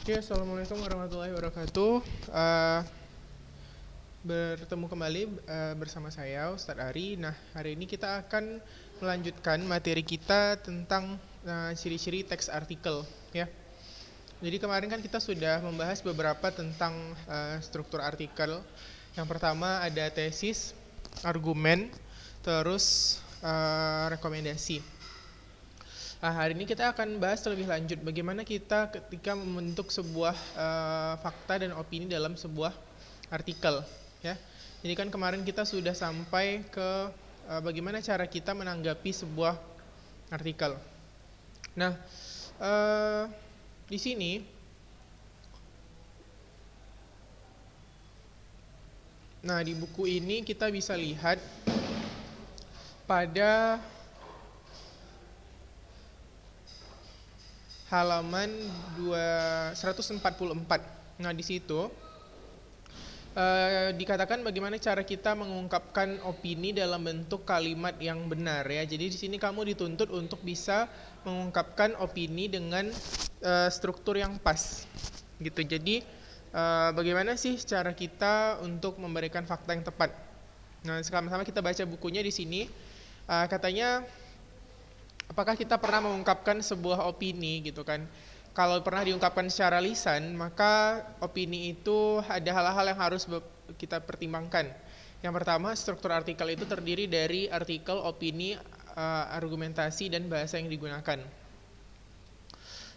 Oke, assalamualaikum warahmatullahi wabarakatuh. Eh, Bertemu kembali bersama saya Ustadz Ari. Nah, hari ini kita akan melanjutkan materi kita tentang ciri-ciri teks artikel, ya. Jadi kemarin kan kita sudah membahas beberapa tentang struktur artikel. Yang pertama ada tesis, argumen, terus rekomendasi. Nah, hari ini kita akan bahas lebih lanjut bagaimana kita ketika membentuk sebuah fakta dan opini dalam sebuah artikel, ya. Jadi kan kemarin kita sudah sampai ke bagaimana cara kita menanggapi sebuah artikel. Nah, di sini, di buku ini kita bisa lihat pada halaman 144. Nah, di situ dikatakan bagaimana cara kita mengungkapkan opini dalam bentuk kalimat yang benar, ya. Jadi di sini kamu dituntut untuk bisa mengungkapkan opini dengan struktur yang pas, gitu. Jadi bagaimana sih cara kita untuk memberikan fakta yang tepat? Nah, sama-sama kita baca bukunya di sini. Katanya, apakah kita pernah mengungkapkan sebuah opini, gitu kan? Kalau pernah diungkapkan secara lisan, maka opini itu ada hal-hal yang harus kita pertimbangkan. Yang pertama, struktur artikel itu terdiri dari artikel, opini, argumentasi, dan bahasa yang digunakan.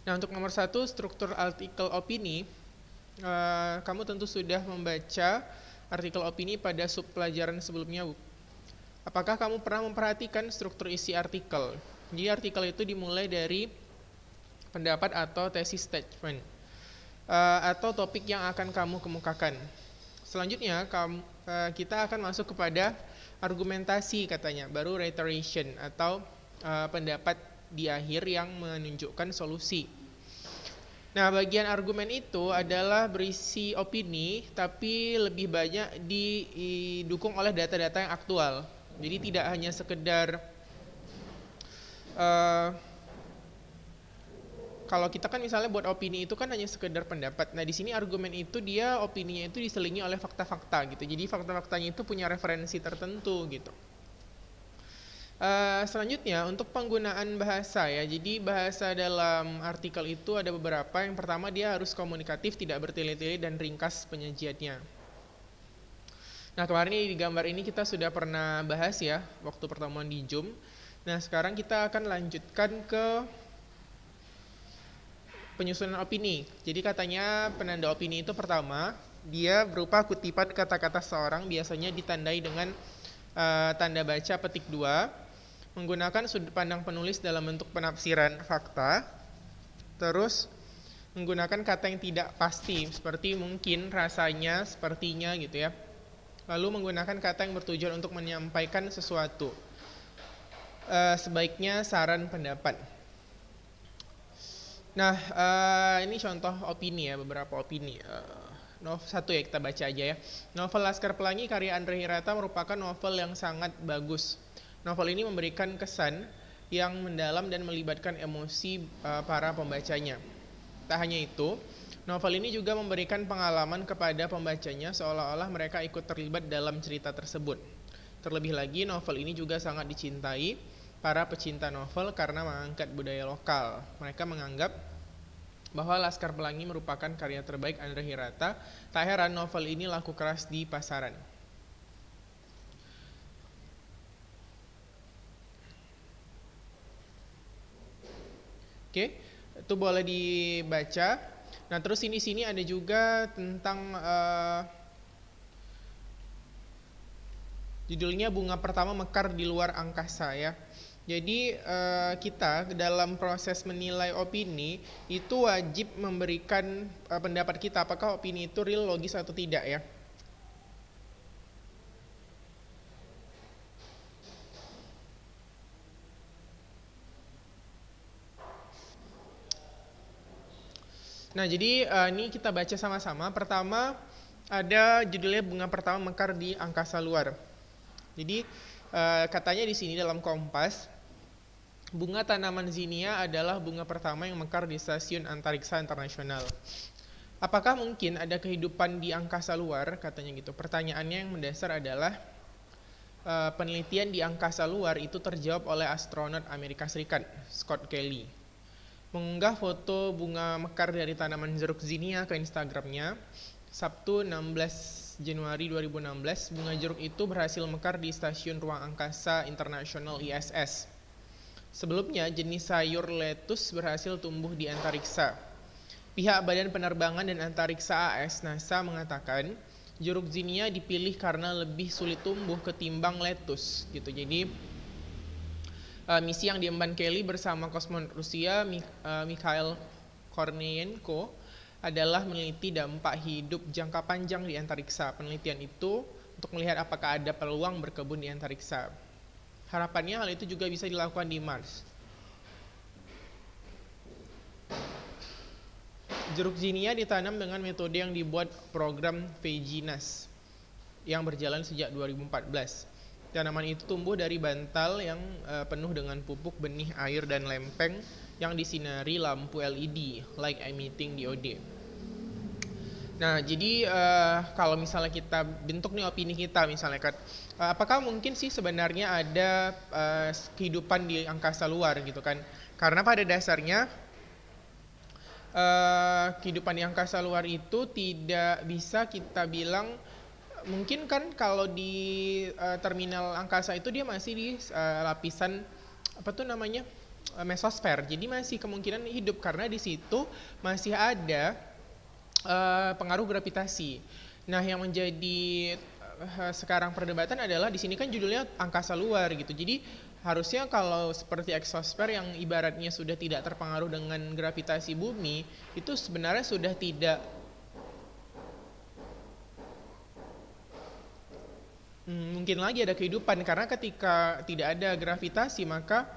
Nah, untuk nomor 1, struktur artikel opini, kamu tentu sudah membaca artikel opini pada sub pelajaran sebelumnya, Bu. Apakah kamu pernah memperhatikan struktur isi artikel? Jadi artikel itu dimulai dari pendapat atau tesis statement, atau topik yang akan kamu kemukakan. Selanjutnya kita akan masuk kepada argumentasi, katanya, baru reiteration atau pendapat di akhir yang menunjukkan solusi. Nah, bagian argumen itu adalah berisi opini, tapi lebih banyak didukung oleh data-data yang aktual. Jadi tidak hanya sekedar kalau kita kan misalnya buat opini itu kan hanya sekedar pendapat. Nah, di sini argumen itu dia opininya itu diselingi oleh fakta-fakta, gitu. Jadi fakta-faktanya itu punya referensi tertentu, gitu. Selanjutnya untuk penggunaan bahasa, ya. Jadi bahasa dalam artikel itu ada beberapa. Yang pertama, dia harus komunikatif, tidak bertele-tele, dan ringkas penyajiannya. Nah, kemarin di gambar ini kita sudah pernah bahas, ya, waktu pertemuan di Zoom. Nah, sekarang kita akan lanjutkan ke penyusunan opini. Jadi katanya penanda opini itu pertama, dia berupa kutipan kata-kata seorang, biasanya ditandai dengan tanda baca petik 2, menggunakan sudut pandang penulis dalam bentuk penafsiran fakta, terus menggunakan kata yang tidak pasti, seperti mungkin, rasanya, sepertinya, gitu, ya. Lalu menggunakan kata yang bertujuan untuk menyampaikan sesuatu, sebaiknya saran, pendapat. Nah, ini contoh opini, ya, beberapa opini. Satu, ya, kita baca aja, ya. Novel Laskar Pelangi karya Andre Hirata merupakan novel yang sangat bagus. Novel ini memberikan kesan yang mendalam dan melibatkan emosi para pembacanya. Tak hanya itu, novel ini juga memberikan pengalaman kepada pembacanya seolah-olah mereka ikut terlibat dalam cerita tersebut. Terlebih lagi, novel ini juga sangat dicintai para pecinta novel karena mengangkat budaya lokal. Mereka menganggap bahwa Laskar Pelangi merupakan karya terbaik Andre Hirata. Tak heran novel ini laku keras di pasaran. Oke, itu boleh dibaca. Nah, terus sini ada juga tentang judulnya Bunga Pertama Mekar di Luar Angkasa, ya. Jadi kita dalam proses menilai opini itu wajib memberikan pendapat kita, apakah opini itu real, logis atau tidak, ya. Nah, jadi ini kita baca sama-sama. Pertama ada judulnya Bunga Pertama Mekar di Angkasa Luar. Jadi katanya di sini dalam Kompas, bunga tanaman zinnia adalah bunga pertama yang mekar di Stasiun Antariksa Internasional. Apakah mungkin ada kehidupan di angkasa luar, katanya gitu. Pertanyaannya yang mendasar adalah penelitian di angkasa luar itu terjawab oleh astronot Amerika Serikat, Scott Kelly. Mengunggah foto bunga mekar dari tanaman jeruk zinnia ke Instagramnya, Sabtu 16 Januari 2016, bunga jeruk itu berhasil mekar di Stasiun Ruang Angkasa Internasional ISS. Sebelumnya, jenis sayur lettuce berhasil tumbuh di antariksa. Pihak Badan Penerbangan dan Antariksa AS NASA mengatakan jeruk zinnia dipilih karena lebih sulit tumbuh ketimbang lettuce gitu. Jadi misi yang diemban Kelly bersama kosmonot Rusia Mikhail Korniyenko adalah meneliti dampak hidup jangka panjang di antariksa. Penelitian itu untuk melihat apakah ada peluang berkebun di antariksa. Harapannya hal itu juga bisa dilakukan di Mars. Jeruk zinnia ditanam dengan metode yang dibuat program VGNAS yang berjalan sejak 2014. Tanaman itu tumbuh dari bantal yang penuh dengan pupuk, benih, air, dan lempeng yang disinari lampu LED, light emitting diode. Nah, jadi kalau misalnya kita bentuk nih opini kita misalnya kan, apakah mungkin sih sebenarnya ada kehidupan di angkasa luar gitu kan? Karena pada dasarnya kehidupan di angkasa luar itu tidak bisa kita bilang, mungkin kan kalau di terminal angkasa itu dia masih di lapisan apa tuh namanya, mesosfer, jadi masih kemungkinan hidup karena di situ masih ada pengaruh gravitasi. Nah, yang menjadi sekarang perdebatan adalah di sini kan judulnya angkasa luar gitu. Jadi harusnya kalau seperti exosfer yang ibaratnya sudah tidak terpengaruh dengan gravitasi bumi, itu sebenarnya sudah tidak mungkin lagi ada kehidupan, karena ketika tidak ada gravitasi maka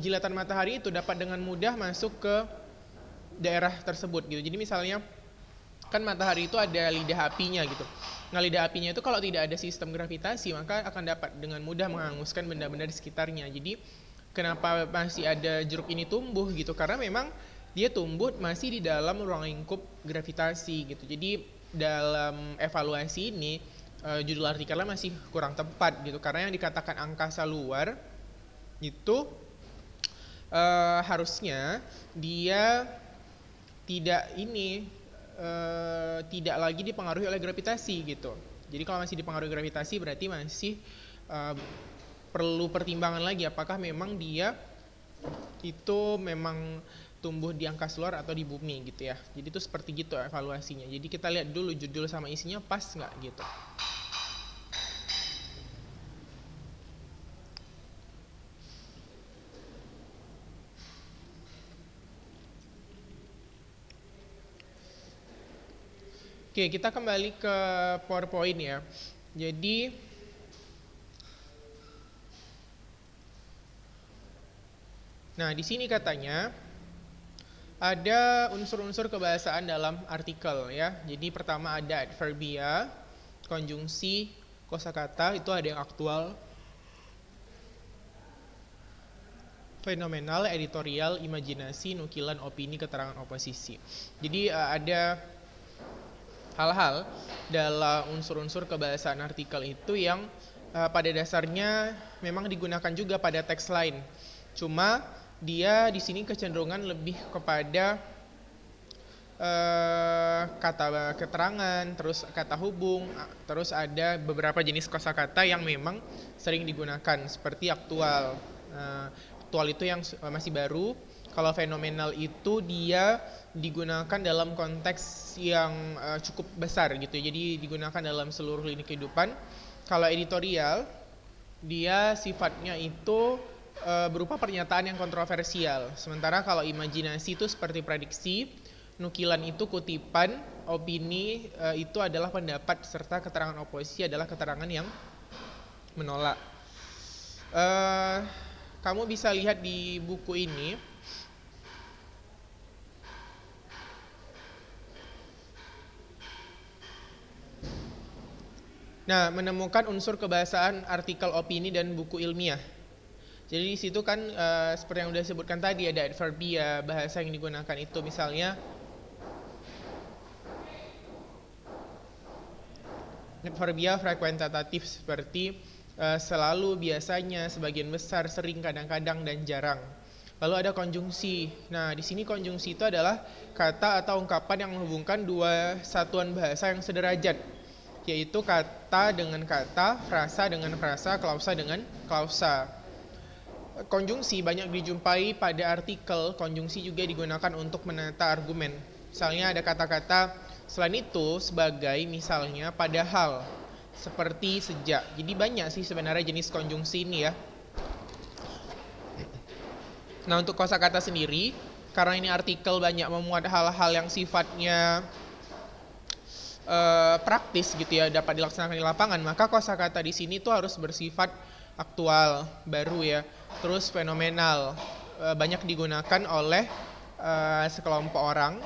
jilatan matahari itu dapat dengan mudah masuk ke daerah tersebut gitu. Jadi misalnya kan matahari itu ada lidah apinya gitu. Nah, lidah apinya itu kalau tidak ada sistem gravitasi maka akan dapat dengan mudah menghanguskan benda-benda di sekitarnya. Jadi kenapa masih ada jeruk ini tumbuh gitu? Karena memang dia tumbuh masih di dalam ruang lingkup gravitasi gitu. Jadi dalam evaluasi ini judul artikelnya masih kurang tepat gitu. Karena yang dikatakan angkasa luar itu harusnya dia tidak lagi dipengaruhi oleh gravitasi gitu. Jadi kalau masih dipengaruhi gravitasi berarti masih perlu pertimbangan lagi apakah memang dia itu memang tumbuh di angkasa luar atau di bumi gitu ya. Jadi itu seperti gitu evaluasinya. Jadi kita lihat dulu judul sama isinya pas nggak gitu. Oke, kita kembali ke PowerPoint ya. Jadi nah, di sini katanya ada unsur-unsur kebahasaan dalam artikel ya. Jadi pertama ada adverbia, konjungsi, kosakata, itu ada yang aktual, fenomenal, editorial, imajinasi, nukilan, opini, keterangan oposisi. Jadi ada hal-hal dalam unsur-unsur kebahasaan artikel itu yang pada dasarnya memang digunakan juga pada teks lain. Cuma dia di sini kecenderungan lebih kepada kata keterangan, terus kata hubung, terus ada beberapa jenis kosakata yang memang sering digunakan seperti aktual. Aktual itu yang masih baru. Kalau fenomenal itu dia digunakan dalam konteks yang cukup besar gitu. Jadi digunakan dalam seluruh lini kehidupan. Kalau editorial dia sifatnya itu berupa pernyataan yang kontroversial. Sementara kalau imajinasi itu seperti prediksi, nukilan itu kutipan, opini itu adalah pendapat, serta keterangan oposisi adalah keterangan yang menolak. Kamu bisa lihat di buku ini. Nah, menemukan unsur kebahasaan artikel opini dan buku ilmiah. Jadi di situ kan seperti yang udah disebutkan tadi ada adverbia, bahasa yang digunakan itu misalnya adverbial frekuentatif seperti selalu, biasanya, sebagian besar, sering, kadang-kadang, dan jarang. Lalu ada konjungsi. Nah, di sini konjungsi itu adalah kata atau ungkapan yang menghubungkan dua satuan bahasa yang sederajat, yaitu kata dengan kata, frasa dengan frasa, klausa dengan klausa. Konjungsi banyak dijumpai pada artikel, konjungsi juga digunakan untuk menata argumen. Misalnya ada kata-kata selain itu sebagai, misalnya padahal, seperti, sejak. Jadi banyak sih sebenarnya jenis konjungsi ini ya. Nah, untuk kosakata sendiri, karena ini artikel banyak memuat hal-hal yang sifatnya praktis gitu ya, dapat dilaksanakan di lapangan, maka kosakata di sini tuh harus bersifat aktual, baru ya, terus fenomenal, banyak digunakan oleh sekelompok orang.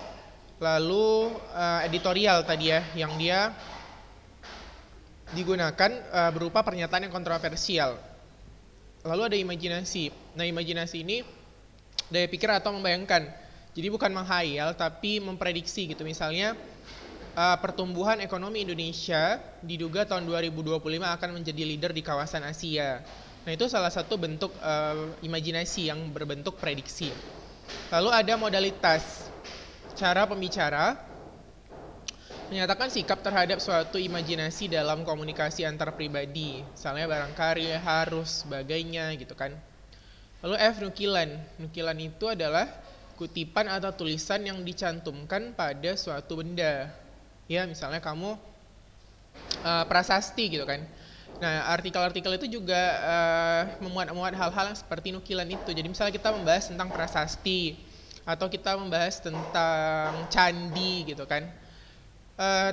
Lalu editorial tadi ya, yang dia digunakan berupa pernyataan yang kontroversial. Lalu ada imajinasi. Nah, imajinasi ini daya pikir atau membayangkan. Jadi bukan menghayal tapi memprediksi gitu. Misalnya pertumbuhan ekonomi Indonesia diduga tahun 2025 akan menjadi leader di kawasan Asia. Nah, itu salah satu bentuk imajinasi yang berbentuk prediksi. Lalu ada modalitas. Cara pembicara menyatakan sikap terhadap suatu imajinasi dalam komunikasi antar pribadi. Misalnya barangkali, harus, sebagainya gitu kan. Lalu F, nukilan. Nukilan itu adalah kutipan atau tulisan yang dicantumkan pada suatu benda. Ya, misalnya kamu prasasti gitu kan. Nah, artikel-artikel itu juga memuat hal-hal yang seperti nukilan itu. Jadi misalnya kita membahas tentang prasasti atau kita membahas tentang candi gitu kan.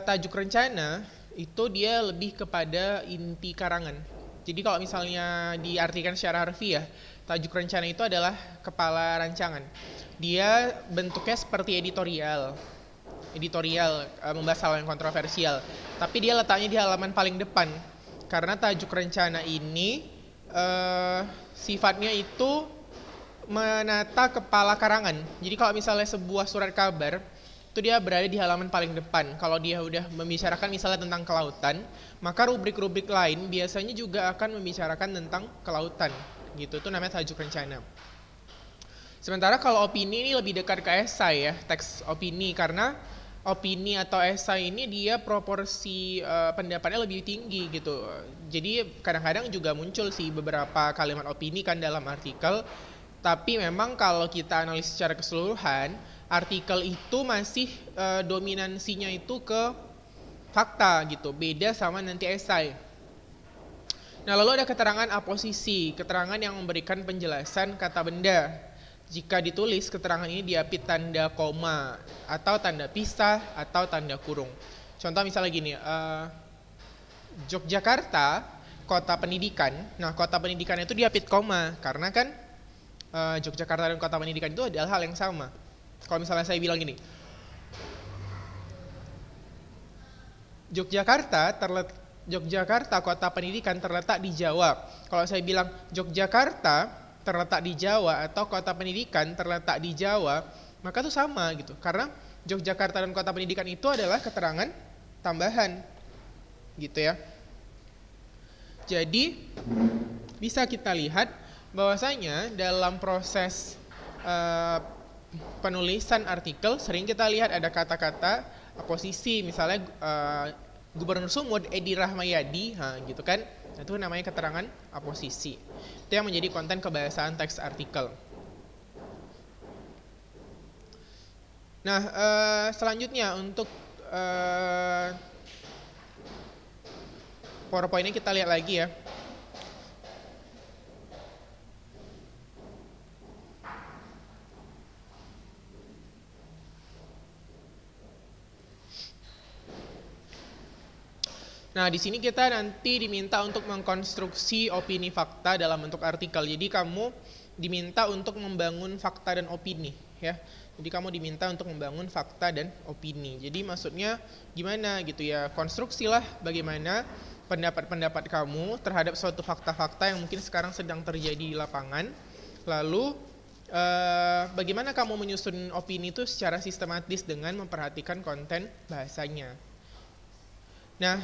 Tajuk rencana itu dia lebih kepada inti karangan. Jadi kalau misalnya diartikan secara harfiah, tajuk rencana itu adalah kepala rancangan. Dia bentuknya seperti editorial, membahas hal yang kontroversial. Tapi dia letaknya di halaman paling depan, karena tajuk rencana ini sifatnya itu menata kepala karangan. Jadi kalau misalnya sebuah surat kabar itu dia berada di halaman paling depan. Kalau dia udah membicarakan misalnya tentang kelautan, maka rubrik-rubrik lain biasanya juga akan membicarakan tentang kelautan. Gitu, itu namanya tajuk rencana. Sementara kalau opini ini lebih dekat ke esai ya, teks opini, karena opini atau esai ini dia proporsi pendapatnya lebih tinggi gitu. Jadi kadang-kadang juga muncul sih beberapa kalimat opini kan dalam artikel, tapi memang kalau kita analis secara keseluruhan, artikel itu masih dominansinya itu ke fakta gitu, beda sama nanti esai. Nah, lalu ada keterangan aposisi, keterangan yang memberikan penjelasan kata benda. Jika ditulis, keterangan ini diapit tanda koma, atau tanda pisah, atau tanda kurung. Contoh misalnya gini, Yogyakarta, kota pendidikan. Nah, kota pendidikan itu diapit koma, karena kan Yogyakarta dan kota pendidikan itu adalah hal yang sama. Kalau misalnya saya bilang gini, Yogyakarta kota pendidikan terletak di Jawa. Kalau saya bilang Yogyakarta terletak di Jawa atau kota pendidikan terletak di Jawa, maka itu sama gitu. Karena Yogyakarta dan kota pendidikan itu adalah keterangan tambahan. Gitu ya. Jadi bisa kita lihat bahwasanya dalam proses penulisan artikel sering kita lihat ada kata-kata aposisi, misalnya Gubernur Sumut Edi Rahmayadi, gitu kan, itu namanya keterangan aposisi. Itu yang menjadi konten kebahasaan teks artikel. Nah, selanjutnya untuk PowerPoint-nya kita lihat lagi ya. Nah, di sini kita nanti diminta untuk mengkonstruksi opini fakta dalam bentuk artikel. Jadi kamu diminta untuk membangun fakta dan opini, ya. Jadi kamu diminta untuk membangun fakta dan opini. Jadi maksudnya gimana gitu ya? Konstruksilah bagaimana pendapat-pendapat kamu terhadap suatu fakta-fakta yang mungkin sekarang sedang terjadi di lapangan. Lalu bagaimana kamu menyusun opini itu secara sistematis dengan memperhatikan konten bahasanya. Nah,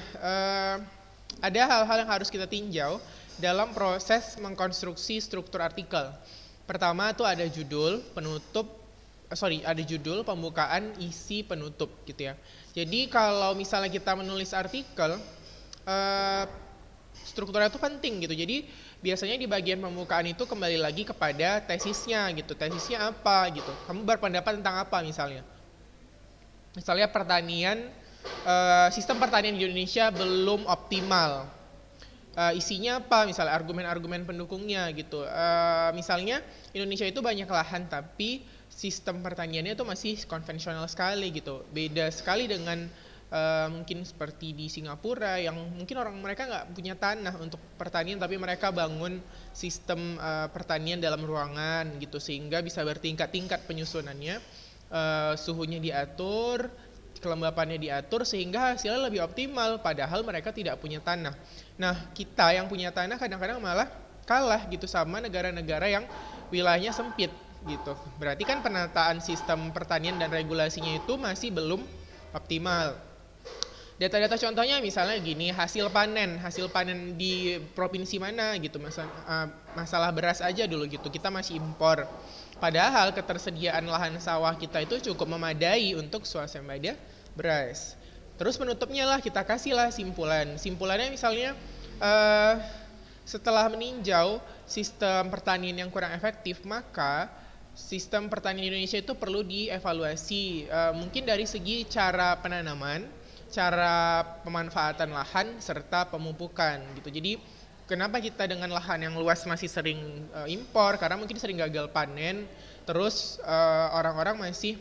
ada hal-hal yang harus kita tinjau dalam proses mengkonstruksi struktur artikel. Pertama tuh ada judul, ada judul, pembukaan, isi, penutup gitu ya. Jadi kalau misalnya kita menulis artikel, strukturnya itu penting gitu. Jadi biasanya di bagian pembukaan itu kembali lagi kepada tesisnya gitu. Tesisnya apa gitu. Kamu berpendapat tentang apa misalnya? Misalnya sistem pertanian di Indonesia belum optimal. Isinya apa? Misalnya argumen-argumen pendukungnya gitu. Misalnya Indonesia itu banyak lahan tapi sistem pertaniannya itu masih konvensional sekali gitu. Beda sekali dengan mungkin seperti di Singapura yang mungkin mereka nggak punya tanah untuk pertanian tapi mereka bangun sistem pertanian dalam ruangan gitu sehingga bisa bertingkat-tingkat penyusunannya, suhunya diatur, kelembapannya diatur sehingga hasilnya lebih optimal padahal mereka tidak punya tanah. Nah, kita yang punya tanah kadang-kadang malah kalah gitu sama negara-negara yang wilayahnya sempit gitu. Berarti kan penataan sistem pertanian dan regulasinya itu masih belum optimal. Data-data contohnya misalnya gini, hasil panen di provinsi mana gitu, masalah beras aja dulu gitu, kita masih impor. Padahal ketersediaan lahan sawah kita itu cukup memadai untuk swasembada beras. Terus penutupnya lah kita kasihlah simpulan. Simpulannya misalnya setelah meninjau sistem pertanian yang kurang efektif, maka sistem pertanian Indonesia itu perlu dievaluasi. Mungkin dari segi cara penanaman, cara pemanfaatan lahan serta pemupukan gitu. Jadi kenapa kita dengan lahan yang luas masih sering impor? Karena mungkin sering gagal panen. Terus orang-orang masih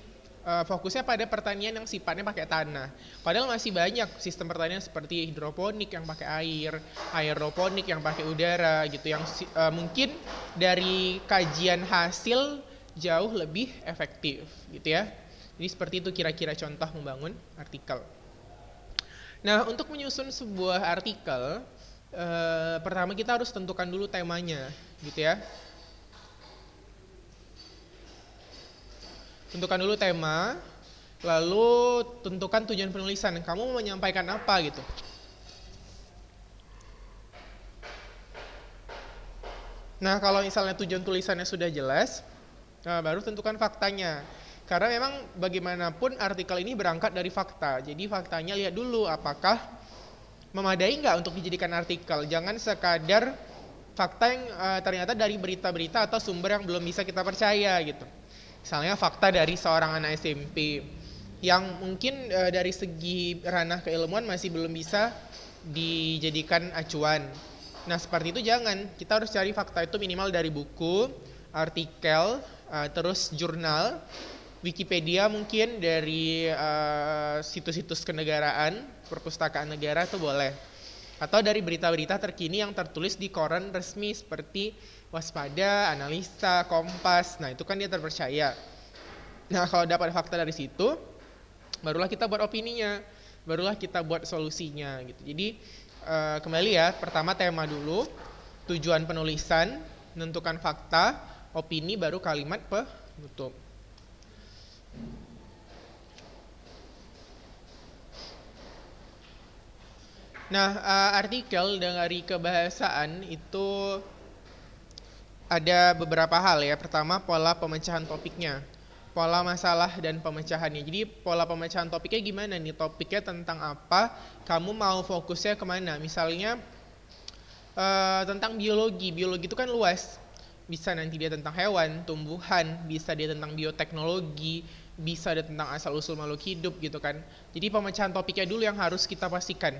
fokusnya pada pertanian yang sifatnya pakai tanah. Padahal masih banyak sistem pertanian seperti hidroponik yang pakai air, aeroponik yang pakai udara gitu, yang mungkin dari kajian hasil jauh lebih efektif gitu ya. Jadi seperti itu kira-kira contoh membangun artikel. Nah, untuk menyusun sebuah artikel, pertama kita harus tentukan dulu temanya, gitu ya. Tentukan dulu tema, lalu tentukan tujuan penulisan. Kamu mau menyampaikan apa gitu? Nah, kalau misalnya tujuan tulisannya sudah jelas, baru tentukan faktanya. Karena memang bagaimanapun artikel ini berangkat dari fakta. Jadi faktanya lihat dulu apakah memadai nggak untuk dijadikan artikel. Jangan sekadar fakta yang ternyata dari berita-berita atau sumber yang belum bisa kita percaya gitu. Misalnya fakta dari seorang anak SMP yang mungkin dari segi ranah keilmuan masih belum bisa dijadikan acuan. Nah seperti itu jangan. Kita harus cari fakta itu minimal dari buku, artikel, terus jurnal, Wikipedia mungkin dari situs-situs kenegaraan, perpustakaan negara itu boleh. Atau dari berita-berita terkini yang tertulis di koran resmi seperti Waspada, Analisa, Kompas. Nah itu kan dia terpercaya. Nah kalau dapat fakta dari situ, barulah kita buat opininya, barulah kita buat solusinya gitu. Jadi kembali ya, pertama tema dulu, tujuan penulisan, menentukan fakta, opini, baru kalimat penutup. Nah, artikel dari kebahasaan itu ada beberapa hal ya. Pertama, pola pemecahan topiknya, pola masalah dan pemecahannya. Jadi pola pemecahan topiknya gimana nih? Topiknya tentang apa? Kamu mau fokusnya kemana? Misalnya tentang biologi. Biologi itu kan luas. Bisa nanti dia tentang hewan, tumbuhan, bisa dia tentang bioteknologi, bisa dia tentang asal-usul makhluk hidup gitu kan. Jadi pemecahan topiknya dulu yang harus kita pastikan.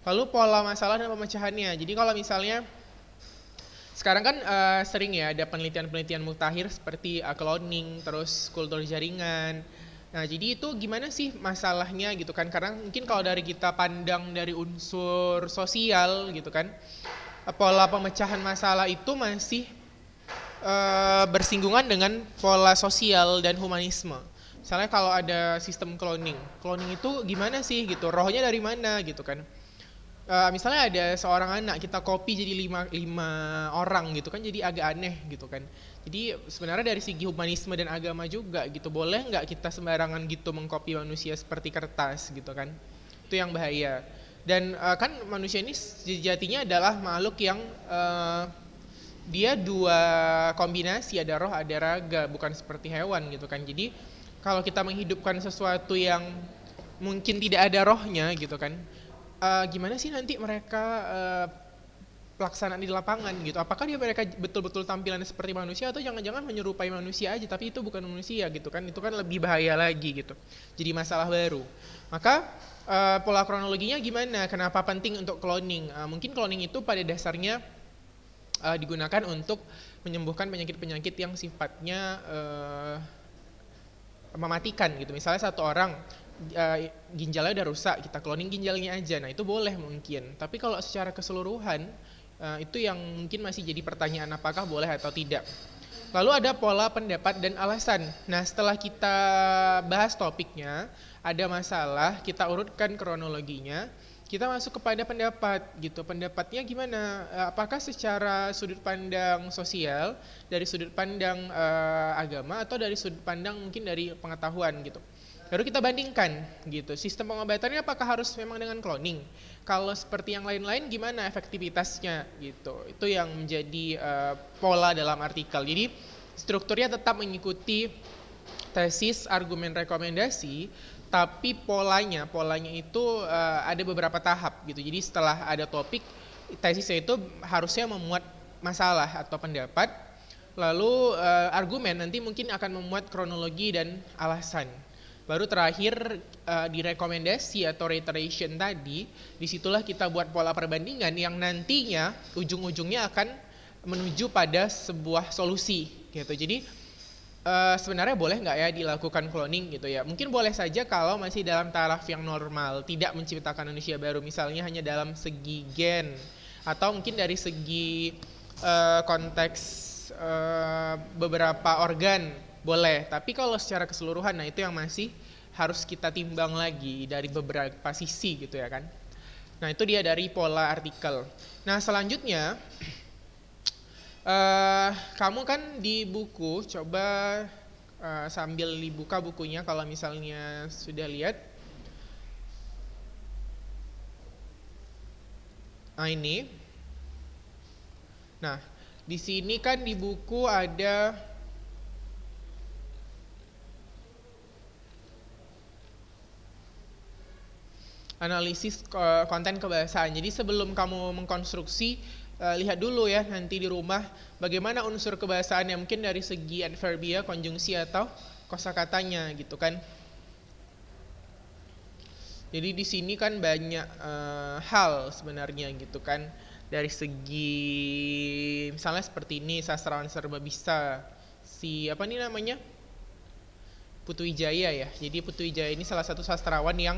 Lalu pola masalah dan pemecahannya. Jadi kalau misalnya sekarang kan sering ya ada penelitian-penelitian mutakhir seperti cloning, terus kultur jaringan. Nah jadi itu gimana sih masalahnya gitu kan. Karena mungkin kalau dari kita pandang dari unsur sosial gitu kan, pola pemecahan masalah itu masih bersinggungan dengan pola sosial dan humanisme. Misalnya kalau ada sistem cloning itu gimana sih gitu, rohnya dari mana gitu kan. Misalnya ada seorang anak kita copy jadi lima orang gitu kan, jadi agak aneh gitu kan. Jadi sebenarnya dari segi humanisme dan agama juga gitu, boleh nggak kita sembarangan gitu mengcopy manusia seperti kertas gitu kan, itu yang bahaya. Dan kan manusia ini sejatinya adalah makhluk yang dia dua kombinasi, ada roh ada raga, bukan seperti hewan gitu kan. Jadi kalau kita menghidupkan sesuatu yang mungkin tidak ada rohnya gitu kan, gimana sih nanti mereka pelaksanaan di lapangan gitu? Apakah mereka betul-betul tampilannya seperti manusia atau jangan-jangan menyerupai manusia aja tapi itu bukan manusia gitu kan? Itu kan lebih bahaya lagi gitu. Jadi masalah baru. Maka pola kronologinya gimana? Kenapa penting untuk cloning? Mungkin cloning itu pada dasarnya digunakan untuk menyembuhkan penyakit-penyakit yang sifatnya mematikan gitu. Misalnya satu orang ginjalnya udah rusak, kita cloning ginjalnya aja. Nah, itu boleh mungkin. Tapi kalau secara keseluruhan itu yang mungkin masih jadi pertanyaan apakah boleh atau tidak. Lalu ada pola pendapat dan alasan. Nah, setelah kita bahas topiknya, ada masalah, kita urutkan kronologinya, kita masuk kepada pendapat gitu. Pendapatnya gimana? Apakah secara sudut pandang sosial, dari sudut pandang agama, atau dari sudut pandang mungkin dari pengetahuan gitu. Baru kita bandingkan gitu. Sistem pengobatannya apakah harus memang dengan cloning? Kalau seperti yang lain-lain gimana efektivitasnya gitu. Itu yang menjadi pola dalam artikel. Jadi strukturnya tetap mengikuti tesis, argumen, rekomendasi, tapi polanya itu ada beberapa tahap gitu. Jadi setelah ada topik, tesisnya itu harusnya memuat masalah atau pendapat, lalu argumen nanti mungkin akan memuat kronologi dan alasan. Baru terakhir di rekomendasi atau reiteration tadi, disitulah kita buat pola perbandingan yang nantinya ujung-ujungnya akan menuju pada sebuah solusi gitu. Jadi sebenarnya boleh nggak ya dilakukan cloning gitu ya? Mungkin boleh saja kalau masih dalam taraf yang normal, tidak menciptakan manusia baru, misalnya hanya dalam segi gen atau mungkin dari segi konteks beberapa organ boleh. Tapi kalau secara keseluruhan, nah itu yang masih harus kita timbang lagi dari beberapa sisi gitu ya kan. Nah itu dia dari pola artikel. Nah selanjutnya kamu kan di buku, coba sambil dibuka bukunya kalau misalnya sudah lihat. Nah ini. Nah, di sini kan di buku ada analisis konten kebahasaan. Jadi sebelum kamu mengkonstruksi, lihat dulu ya nanti di rumah bagaimana unsur kebahasaannya, mungkin dari segi adverbia, konjungsi atau kosakatanya gitu kan. Jadi di sini kan banyak hal sebenarnya gitu kan, dari segi misalnya seperti ini, sastrawan serba bisa, si apa nih namanya, Putu Wijaya ya. Jadi Putu Wijaya ini salah satu sastrawan yang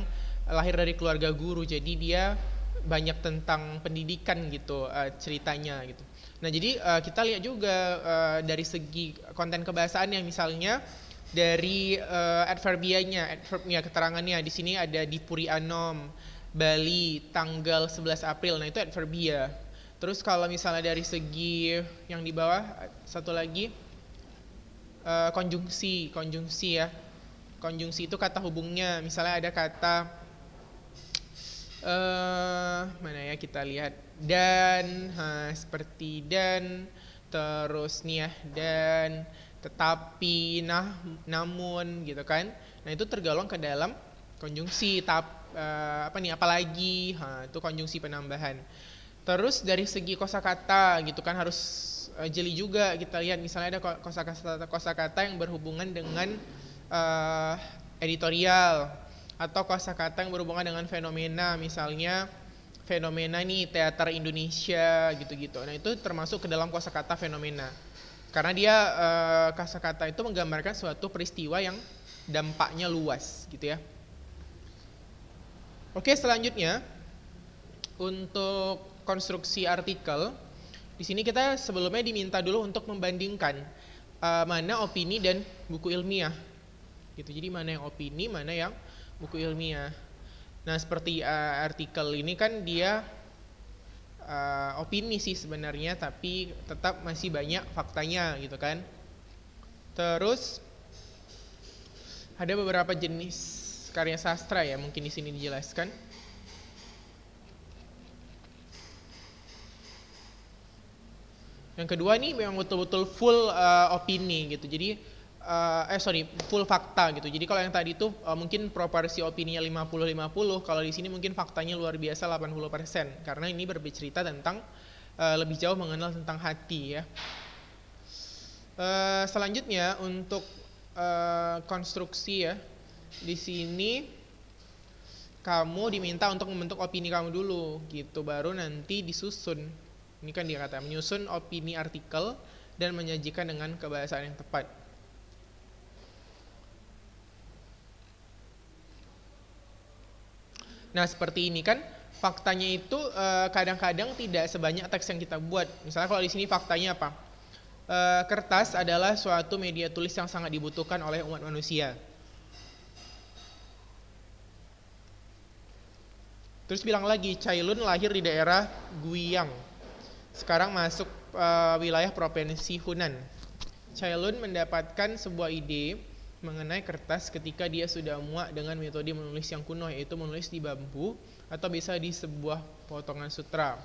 lahir dari keluarga guru, jadi dia banyak tentang pendidikan gitu ceritanya gitu. Nah jadi kita lihat juga dari segi konten kebahasaan yang misalnya dari adverbianya, keterangannya di sini ada di Puri Anom, Bali, tanggal 11 April. Nah itu adverbia. Terus kalau misalnya dari segi yang di bawah satu lagi konjungsi ya. Konjungsi itu kata hubungnya. Misalnya ada kata mana ya, kita lihat dan, seperti dan, terus nih ya, dan, tetapi, nah, namun gitu kan. Nah itu tergolong ke dalam konjungsi. Apalagi, itu konjungsi penambahan. Terus dari segi kosakata gitu kan harus jeli juga kita lihat. Misalnya ada kosakata yang berhubungan dengan editorial, atau kosakata yang berhubungan dengan fenomena, misalnya fenomena nih teater Indonesia gitu-gitu. Nah itu termasuk ke dalam kosakata fenomena, karena dia kosakata itu menggambarkan suatu peristiwa yang dampaknya luas gitu ya. Oke, selanjutnya untuk konstruksi artikel, di sini kita sebelumnya diminta dulu untuk membandingkan mana opini dan buku ilmiah gitu. Jadi mana yang opini, mana yang buku ilmiah. Nah seperti artikel ini kan dia opini sih sebenarnya, tapi tetap masih banyak faktanya gitu kan. Terus ada beberapa jenis karya sastra ya, mungkin di sini dijelaskan. Yang kedua nih memang betul-betul full opini gitu. Jadi full fakta gitu. Jadi kalau yang tadi itu mungkin proporsi opininya 50-50, kalau di sini mungkin faktanya luar biasa 80%, karena ini berbicara tentang lebih jauh mengenal tentang hati ya. Selanjutnya untuk konstruksi ya. Di sini kamu diminta untuk membentuk opini kamu dulu gitu, baru nanti disusun. Ini kan dia kata menyusun opini artikel dan menyajikan dengan kebahasaan yang tepat. Nah seperti ini kan faktanya itu kadang-kadang tidak sebanyak teks yang kita buat. Misalnya kalau di sini faktanya apa? Kertas adalah suatu media tulis yang sangat dibutuhkan oleh umat manusia. Terus bilang lagi, Cailun lahir di daerah Guiyang. Sekarang masuk wilayah provinsi Hunan. Cailun mendapatkan sebuah ide mengenai kertas ketika dia sudah muak dengan metode menulis yang kuno, yaitu menulis di bambu atau bisa di sebuah potongan sutra.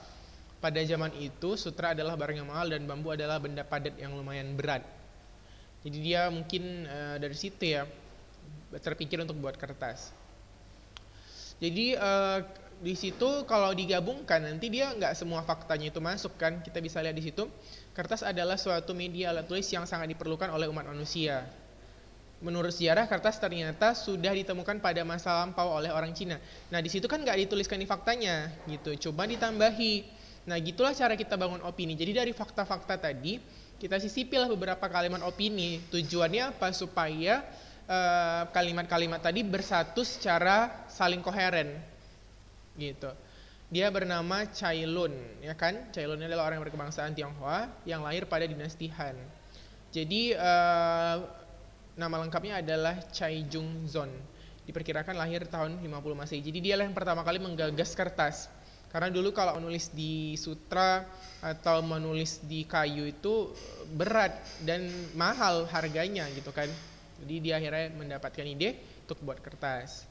Pada zaman itu sutra adalah barang yang mahal dan bambu adalah benda padat yang lumayan berat. Jadi dia mungkin dari situ ya terpikir untuk buat kertas. Jadi di situ kalau digabungkan nanti dia nggak semua faktanya itu masuk kan. Kita bisa lihat di situ kertas adalah suatu media alat tulis yang sangat diperlukan oleh umat manusia. Menurut sejarah, kertas ternyata sudah ditemukan pada masa lampau oleh orang Cina. Nah, di situ kan nggak dituliskan di faktanya, gitu. Coba ditambahi. Nah, gitulah cara kita bangun opini. Jadi dari fakta-fakta tadi, kita sisipil beberapa kalimat opini. Tujuannya apa? Supaya kalimat-kalimat tadi bersatu secara saling koheren, gitu. Dia bernama Cailun, ya kan? Cailun adalah orang yang berkebangsaan Tionghoa yang lahir pada dinasti Han. Jadi nama lengkapnya adalah Cai Jung Zon. Diperkirakan lahir tahun 50 Masehi. Jadi dialah yang pertama kali menggagas kertas. Karena dulu kalau menulis di sutra atau menulis di kayu itu berat dan mahal harganya gitu kan. Jadi dia akhirnya mendapatkan ide untuk buat kertas.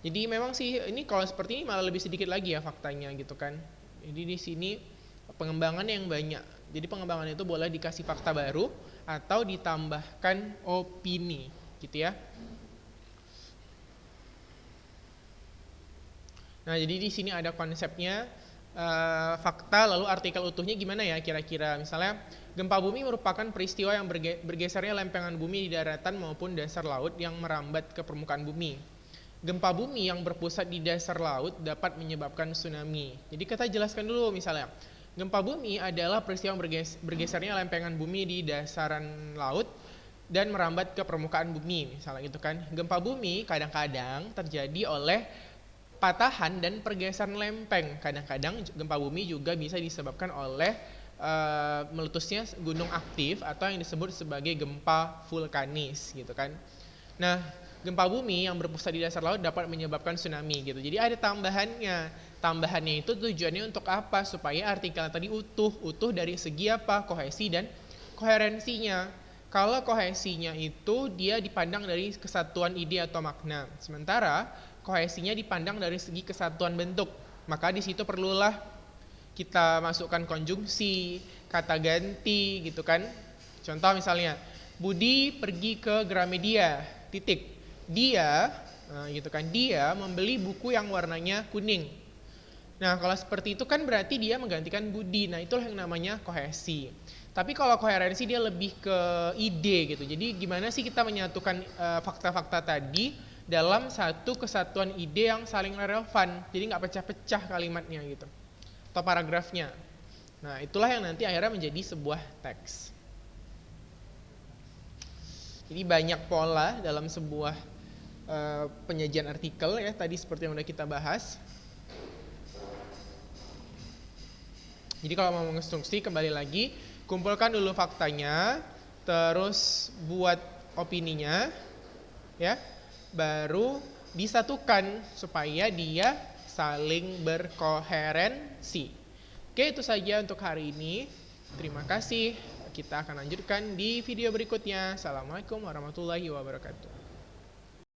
Jadi memang sih ini kalau seperti ini malah lebih sedikit lagi ya faktanya gitu kan. Jadi di sini pengembangan yang banyak. Jadi pengembangan itu boleh dikasih fakta baru atau ditambahkan opini, gitu ya. Nah, jadi di sini ada konsepnya fakta, lalu artikel utuhnya gimana ya kira-kira. Misalnya, gempa bumi merupakan peristiwa yang bergesernya lempengan bumi di daratan maupun dasar laut yang merambat ke permukaan bumi. Gempa bumi yang berpusat di dasar laut dapat menyebabkan tsunami. Jadi kita jelaskan dulu misalnya. Gempa bumi adalah peristiwa bergesernya lempengan bumi di dasaran laut dan merambat ke permukaan bumi, misalnya gitu kan. Gempa bumi kadang-kadang terjadi oleh patahan dan pergeseran lempeng. Kadang-kadang gempa bumi juga bisa disebabkan oleh meletusnya gunung aktif atau yang disebut sebagai gempa vulkanis, gitu kan. Nah, gempa bumi yang berpusat di dasar laut dapat menyebabkan tsunami gitu. Jadi ada tambahannya. Tambahannya itu tujuannya untuk apa? Supaya artikel tadi utuh dari segi apa? Kohesi dan koherensinya. Kalau kohesinya itu dia dipandang dari kesatuan ide atau makna. Sementara kohesinya dipandang dari segi kesatuan bentuk. Maka di situ perlulah kita masukkan konjungsi, kata ganti gitu kan. Contoh misalnya, Budi pergi ke Gramedia, titik. Dia, gitu kan, dia membeli buku yang warnanya kuning. Nah, kalau seperti itu kan berarti dia menggantikan Budi. Nah, itulah yang namanya kohesi. Tapi kalau koherensi dia lebih ke ide gitu. Jadi gimana sih kita menyatukan fakta-fakta tadi dalam satu kesatuan ide yang saling relevan. Jadi nggak pecah-pecah kalimatnya gitu. Atau paragrafnya. Nah, itulah yang nanti akhirnya menjadi sebuah teks. Jadi banyak pola dalam sebuah penyajian artikel ya, tadi seperti yang udah kita bahas. Jadi kalau mau menginstruksi kembali lagi, kumpulkan dulu faktanya, terus buat opininya, ya, baru disatukan supaya dia saling berkoherensi. Oke, itu saja untuk hari ini. Terima kasih. Kita akan lanjutkan di video berikutnya. Assalamualaikum warahmatullahi wabarakatuh.